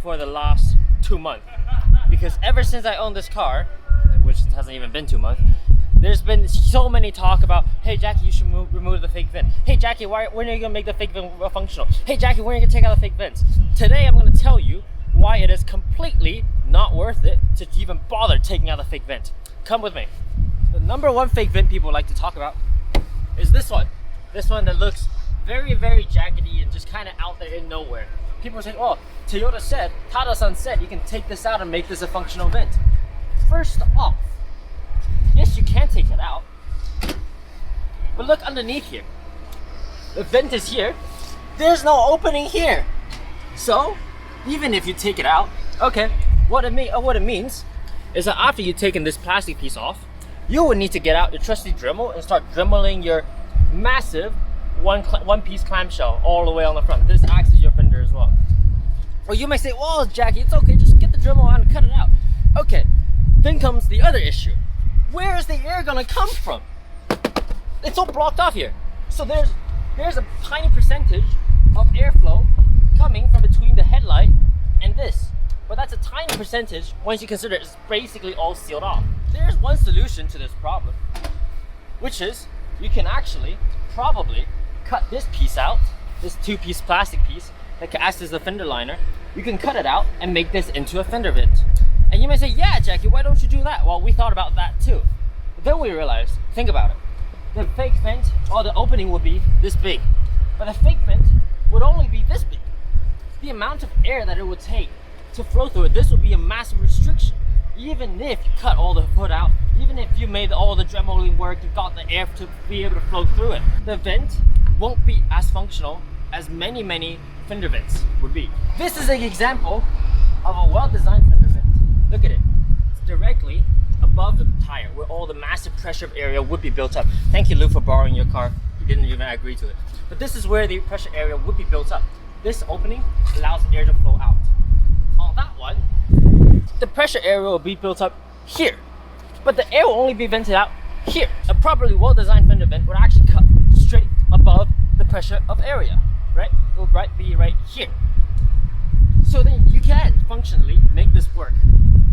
for the last 2 months. Because ever since I own this car, which hasn't even been 2 months, there's been so many talk about, hey Jackie, you should remove the fake vent. Hey Jackie, when are you gonna make the fake vent functional? Hey Jackie, when are you gonna take out the fake vents? Today I'm gonna tell you why it is completely not worth it to even bother taking out the fake vent. Come with me. The number one fake vent people like to talk about is this one. This one that looks very, very jaggedy and just kind of out there in nowhere. People are saying, oh, Toyota said, Tada-san said, you can take this out and make this a functional vent. First off, yes, you can take it out, but look underneath here. The vent is here. There's no opening here. So, even if you take it out, okay, what it means is that after you've taken this plastic piece off, you would need to get out your trusty Dremel and start dremeling your massive one-piece clamshell all the way on the front. This acts as your fender as well. Or you might say, well, Jackie, it's okay, just get the Dremel out and cut it out. Okay, then comes the other issue. Where is the air gonna come from? It's all blocked off here. So there's a tiny percentage of airflow coming from between the headlight and this. But that's a tiny percentage once you consider it's basically all sealed off. There's one solution to this problem, which is you can actually probably cut this piece out, this two-piece plastic piece that acts as a fender liner. You can cut it out and make this into a fender vent. And you may say, yeah, Jackie, why don't you do that? Well, we thought about that too. But then we realized, think about it. The fake vent, or the opening would be this big. But the fake vent would only be this big. The amount of air that it would take to flow through it, this would be a massive restriction. Even if you cut all the hood out, even if you made all the dremeling work, you got the air to be able to flow through it, the vent won't be as functional as many fender vents would be. This is an example of a well-designed fender vent. Look at it. It's directly above the tire where all the massive pressure area would be built up. Thank you, Lou, for borrowing your car. He didn't even agree to it. But this is where the pressure area would be built up. This opening allows air to flow out. On that one, the pressure area will be built up here, but the air will only be vented out here. A properly well-designed fender vent would actually cut straight above the pressure of area, right? It would be right here. So then you can functionally make this work,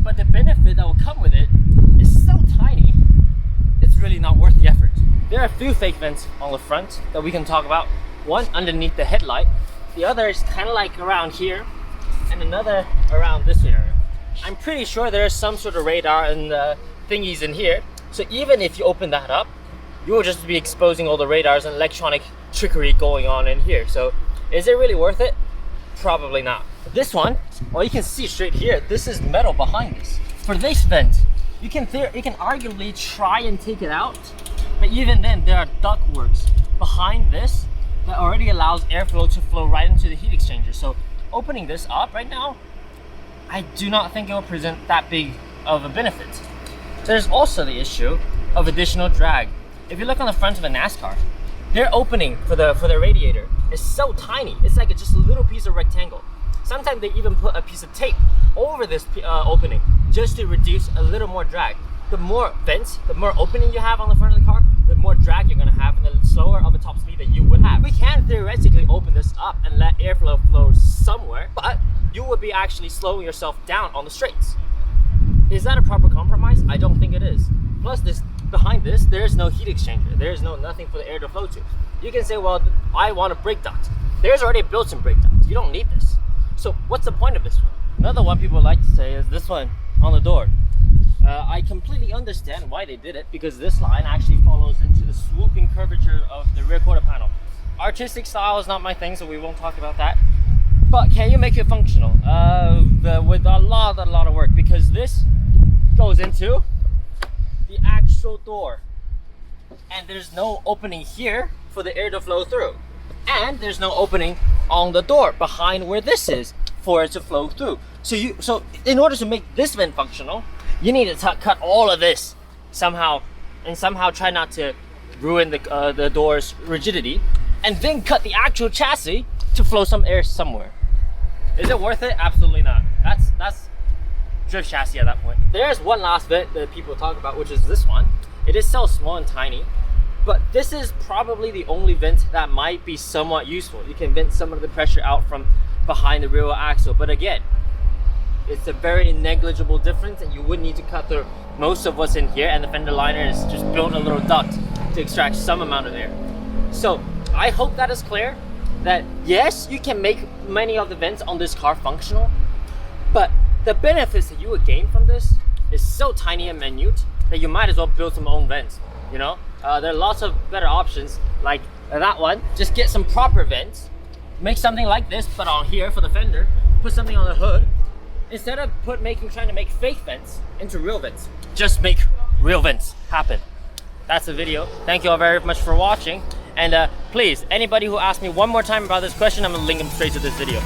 but the benefit that will come with it is so tiny, it's really not worth the effort. There are a few fake vents on the front that we can talk about. One underneath the headlight, the other is kind of like around here, and another around this area. I'm pretty sure there's some sort of radar and thingies in here, so even if you open that up, you will just be exposing all the radars and electronic trickery going on in here. So is it really worth it? Probably not. This one, well, you can see straight here, this is metal behind this. For this vent, you can arguably try and take it out, but even then there are ductworks behind this that already allows airflow to flow right into the heat exchanger. So opening this up right now, I do not think it will present that big of a benefit. There's also the issue of additional drag. If you look on the front of a NASCAR, their opening for the radiator is so tiny. It's like just a little piece of rectangle. Sometimes they even put a piece of tape over this opening just to reduce a little more drag. The more vents, the more opening you have on the front of the car, the more drag you're gonna have and the slower of a top speed that you would have. We can theoretically open this up and let airflow flow somewhere, but you would be actually slowing yourself down on the straights. Is that a proper compromise? I don't think it is. Plus, behind this, there's no heat exchanger. There's nothing for the air to flow to. You can say, well, I want a brake duct. There's already a built-in brake duct. You don't need this. So what's the point of this one? Another one people like to say is this one on the door. I completely understand why they did it, because this line actually follows into the swooping curvature of the rear quarter panel. Artistic style is not my thing, so we won't talk about that. But can you make it functional? With a lot of work, because this goes into the actual door. And there's no opening here for the air to flow through. And there's no opening on the door behind where this is for it to flow through. So in order to make this vent functional, you need to cut all of this somehow, and somehow try not to ruin the door's rigidity, and then cut the actual chassis to flow some air somewhere. Is it worth it? Absolutely not. That's drift chassis at that point. There's one last vent that people talk about, which is this one. It is so small and tiny, but this is probably the only vent that might be somewhat useful. You can vent some of the pressure out from behind the rear axle, but again, it's a very negligible difference, and you would need to cut through most of what's in here, and the fender liner is just built a little duct to extract some amount of air. So I hope that is clear, that yes, you can make many of the vents on this car functional, but the benefits that you would gain from this is so tiny and minute that you might as well build some own vents, you know? There are lots of better options, like that one. Just get some proper vents, make something like this, but on here for the fender, put something on the hood, instead of trying to make fake vents into real vents. Just make real vents happen. That's the video. Thank you all very much for watching. And please, anybody who asks me one more time about this question, I'm gonna link them straight to this video.